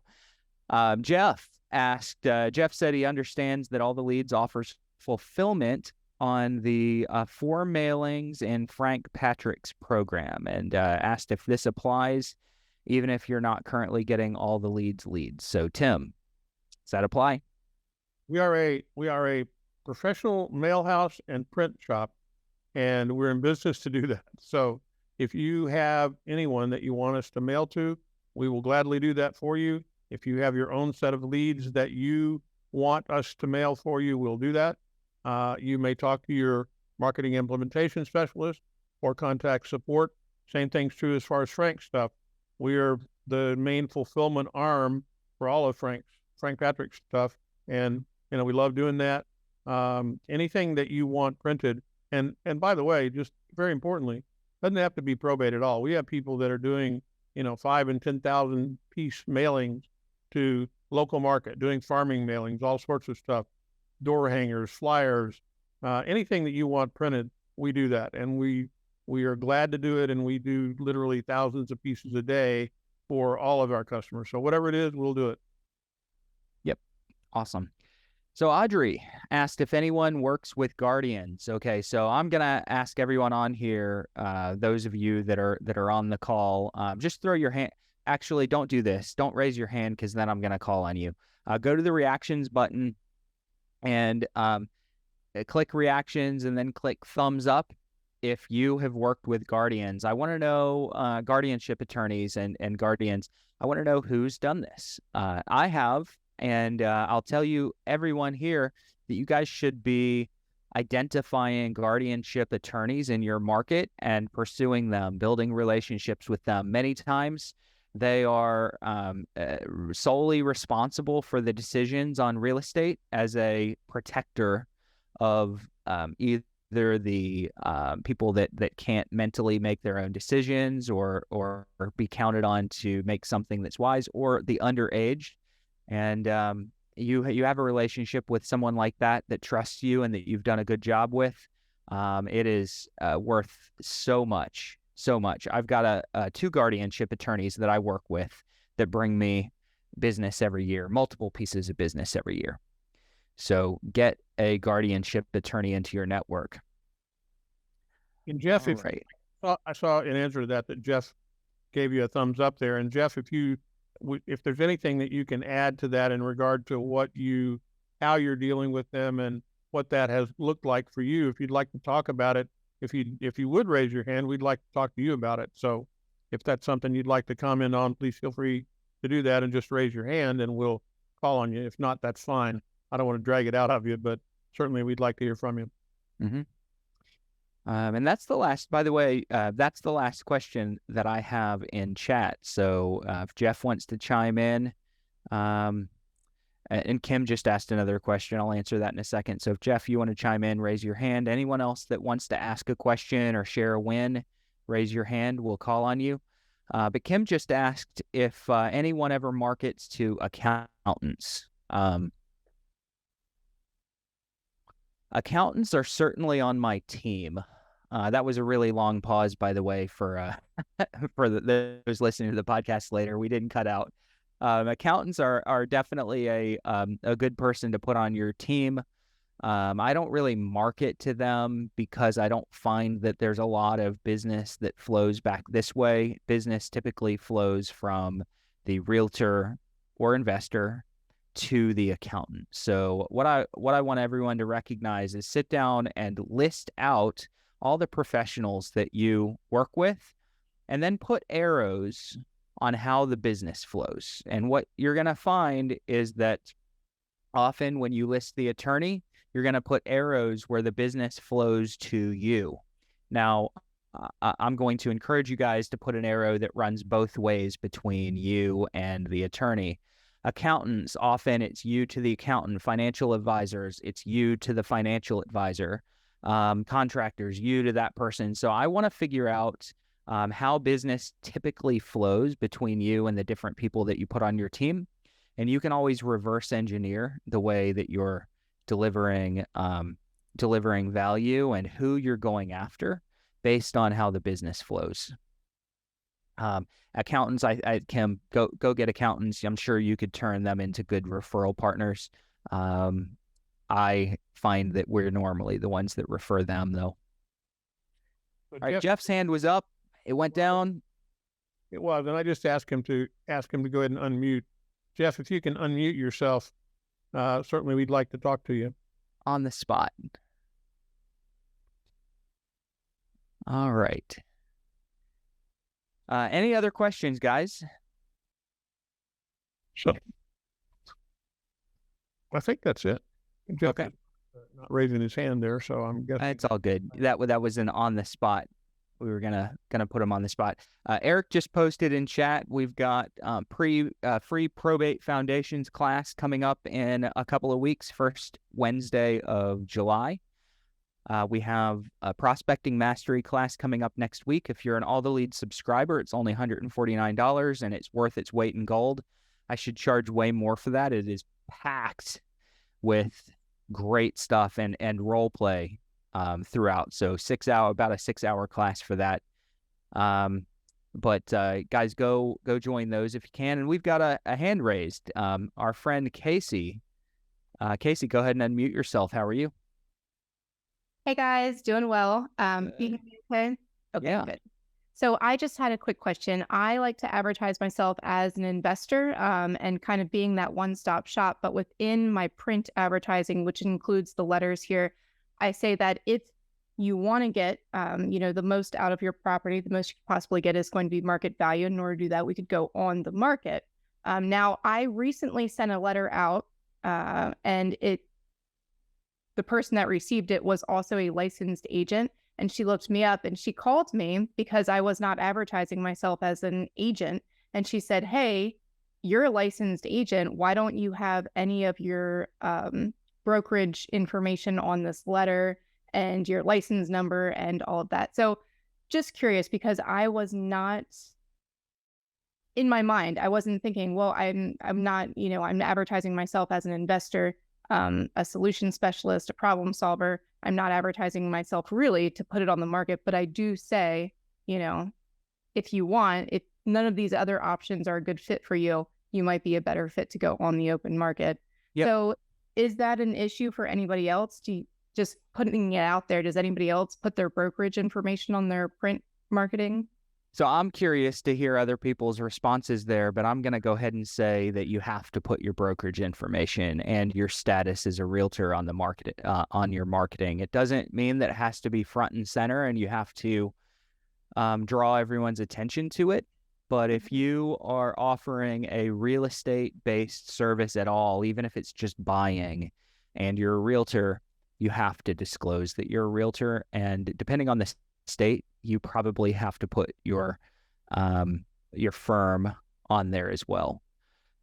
Jeff said he understands that All the Leads offers fulfillment on the 4 mailings in Frank Patrick's program, and asked if this applies even if you're not currently getting All the Leads. So Tim, does that apply? We are a professional mail house and print shop, and we're in business to do that. So if you have anyone that you want us to mail to, we will gladly do that for you. If you have your own set of leads that you want us to mail for you, we'll do that. You may talk to your marketing implementation specialist or contact support. Same thing's true as far as Frank's stuff. We are the main fulfillment arm for all of Frank Patrick's stuff. And, we love doing that. Anything that you want printed. And by the way, just very importantly, doesn't have to be probate at all. We have people that are doing, 5 and 10,000 piece mailings to local market, doing farming mailings, all sorts of stuff. Door hangers, flyers, anything that you want printed, we do that. And we are glad to do it. And we do literally thousands of pieces a day for all of our customers. So whatever it is, we'll do it. Yep. Awesome. So Audrey asked if anyone works with guardians. Okay. So I'm going to ask everyone on here, those of you that are on the call, just throw your hand. Actually, don't do this. Don't raise your hand, because then I'm going to call on you. Go to the reactions button and click reactions, and then click thumbs up if you have worked with guardians. I want to know, guardianship attorneys and guardians, I want to know who's done this. I have, and I'll tell you, everyone here, that you guys should be identifying guardianship attorneys in your market and pursuing them, building relationships with them. Many times they are solely responsible for the decisions on real estate as a protector of either the people that can't mentally make their own decisions or be counted on to make something that's wise, or the underage. And you have a relationship with someone like that trusts you and that you've done a good job with. It is worth so much. So much. I've got 2 guardianship attorneys that I work with that bring me business every year, multiple pieces of business every year. So get a guardianship attorney into your network. And Jeff, I saw an answer to that Jeff gave you a thumbs up there. And Jeff, if there's anything that you can add to that in regard to how you're dealing with them and what that has looked like for you, if you'd like to talk about it, if you would raise your hand, we'd like to talk to you about it. So if that's something you'd like to comment on, please feel free to do that and just raise your hand and we'll call on you. If not, that's fine. I don't want to drag it out of you, but certainly we'd like to hear from you. Mm-hmm. And that's the last, by the way, that's the last question that I have in chat. So if Jeff wants to chime in, and Kim just asked another question. I'll answer that in a second. So if Jeff, you want to chime in, raise your hand. Anyone else that wants to ask a question or share a win, raise your hand. We'll call on you. But Kim just asked if anyone ever markets to accountants. Accountants are certainly on my team. That was a really long pause, by the way, for those listening to the podcast later. We didn't cut out. Accountants are definitely a good person to put on your team. I don't really market to them because I don't find that there's a lot of business that flows back this way. Business typically flows from the realtor or investor to the accountant. So what I want everyone to recognize is sit down and list out all the professionals that you work with, and then put arrows on how the business flows. And what you're going to find is that often when you list the attorney, you're going to put arrows where the business flows to you. Now, I'm going to encourage you guys to put an arrow that runs both ways between you and the attorney. Accountants, often it's you to the accountant. Financial advisors, it's you to the financial advisor. Contractors, you to that person. So I want to figure out how business typically flows between you and the different people that you put on your team. And you can always reverse engineer the way that you're delivering value and who you're going after based on how the business flows. Accountants, Kim, go get accountants. I'm sure you could turn them into good referral partners. I find that we're normally the ones that refer them, though. So all right, Jeff's hand was up. It went down. It was, and I just asked him to go ahead and unmute. Jeff, if you can unmute yourself, certainly we'd like to talk to you. On the spot. All right. Any other questions, guys? So, I think that's it. Jeff Okay. Not raising his hand there, so I'm guessing It's all good. That was an on the spot. We were gonna put him on the spot. Eric just posted in chat. We've got free probate foundations class coming up in a couple of weeks. First Wednesday of July. We have a prospecting mastery class coming up next week. If you're an All the Leads subscriber, it's only $149 and it's worth its weight in gold. I should charge way more for that. It is packed with great stuff and role play throughout. So about a 6-hour class for that. But guys, go join those if you can. And we've got a hand raised. Our friend Casey. Casey, go ahead and unmute yourself. How are you? Hey guys, doing well. You hear me okay? Okay, Yeah. good. So I just had a quick question. I like to advertise myself as an investor and kind of being that one-stop shop, but within my print advertising, which includes the letters here, I say that if you want to get, the most out of your property, the most you could possibly get is going to be market value. In order to do that, we could go on the market. Now, I recently sent a letter out and the person that received it was also a licensed agent. And she looked me up and she called me because I was not advertising myself as an agent. And she said, hey, you're a licensed agent. Why don't you have any of your brokerage information on this letter and your license number and all of that? So just curious, because I was not, in my mind, I wasn't thinking, well, I'm not, I'm advertising myself as an investor, a solution specialist, a problem solver. I'm not advertising myself really to put it on the market, but I do say, if you want, if none of these other options are a good fit for you, you might be a better fit to go on the open market. Yep. So is that an issue for anybody else? Just putting it out there, does anybody else put their brokerage information on their print marketing? So I'm curious to hear other people's responses there, but I'm going to go ahead and say that you have to put your brokerage information and your status as a realtor on the market, on your marketing. It doesn't mean that it has to be front and center and you have to draw everyone's attention to it. But if you are offering a real estate-based service at all, even if it's just buying, and you're a realtor, you have to disclose that you're a realtor. And depending on the state, you probably have to put your firm on there as well.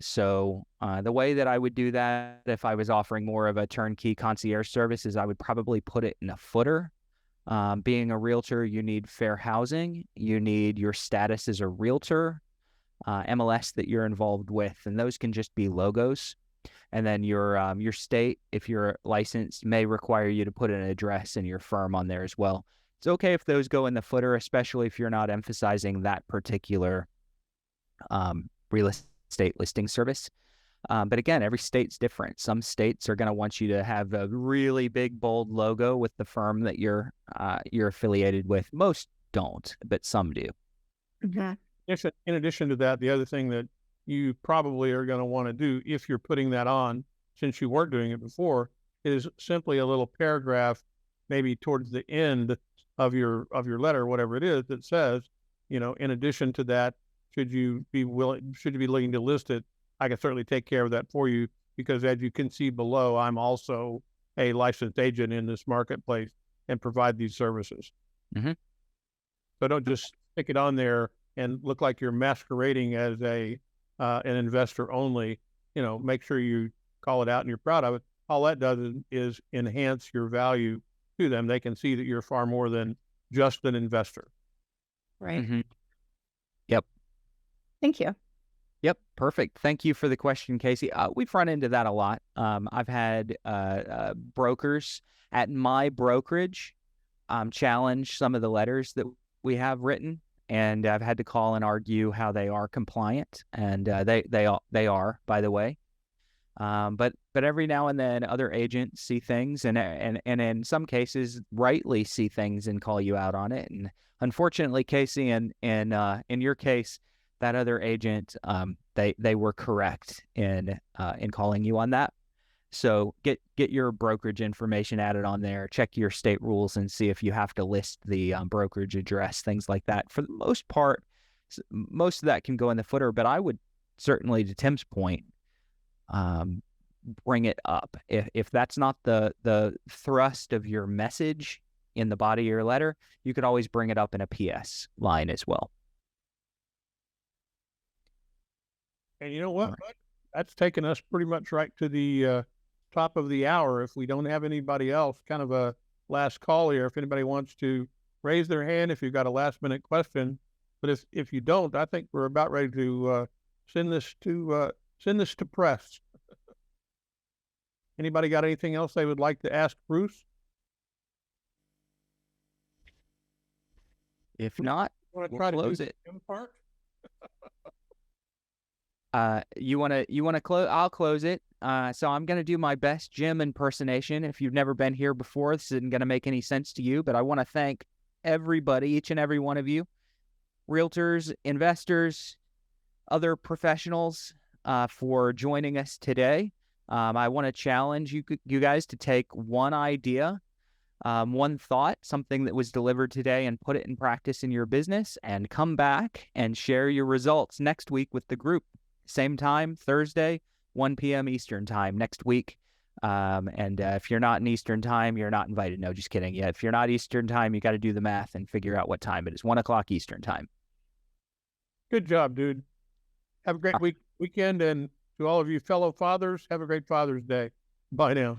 So the way that I would do that if I was offering more of a turnkey concierge service is I would probably put it in a footer. Being a realtor, you need fair housing, you need your status as a realtor, MLS that you're involved with, and those can just be logos. And then your state, if you're licensed, may require you to put an address and your firm on there as well. It's okay if those go in the footer, especially if you're not emphasizing that particular real estate listing service. But again, every state's different. Some states are going to want you to have a really big, bold logo with the firm that you're affiliated with. Most don't, but some do. Mm-hmm. In addition to that, the other thing that you probably are going to want to do if you're putting that on, since you weren't doing it before, is simply a little paragraph, maybe towards the end of your letter, whatever it is, that says, in addition to that, should you be looking to list it, I can certainly take care of that for you, because as you can see below, I'm also a licensed agent in this marketplace and provide these services. Mm-hmm. So don't just stick it on there and look like you're masquerading as an investor only. Make sure you call it out and you're proud of it. All that does is enhance your value to them. They can see that you're far more than just an investor. Right. Mm-hmm. Yep. Thank you. Yep, perfect. Thank you for the question, Casey. We've run into that a lot. I've had brokers at my brokerage challenge some of the letters that we have written, and I've had to call and argue how they are compliant, and they are, by the way. But every now and then, other agents see things, and in some cases, rightly see things and call you out on it. And unfortunately, Casey, in your case, that other agent, they were correct in calling you on that. So get your brokerage information added on there. Check your state rules and see if you have to list the brokerage address, things like that. For the most part, most of that can go in the footer. But I would certainly, to Tim's point, bring it up. If that's not the thrust of your message in the body of your letter, you could always bring it up in a PS line as well. And you know what? Right. That's taken us pretty much right to the top of the hour. If we don't have anybody else, kind of a last call here. If anybody wants to raise their hand, if you've got a last minute question, but if you don't, I think we're about ready to send this to press. Anybody got anything else they would like to ask Bruce? If not, we'll try to close it. Part? You want to close? I'll close it. So I'm going to do my best Jim impersonation. If you've never been here before, this isn't going to make any sense to you, but I want to thank everybody, each and every one of you, realtors, investors, other professionals, for joining us today. I want to challenge you guys to take one idea, one thought, something that was delivered today, and put it in practice in your business, and come back and share your results next week with the group. Same time, Thursday, 1 p.m. Eastern time next week. And if you're not in Eastern time, you're not invited. No, just kidding. Yeah, if you're not Eastern time, you got to do the math and figure out what time it is. 1 o'clock Eastern time. Good job, dude. Have a great weekend, and to all of you fellow fathers, have a great Father's Day. Bye now.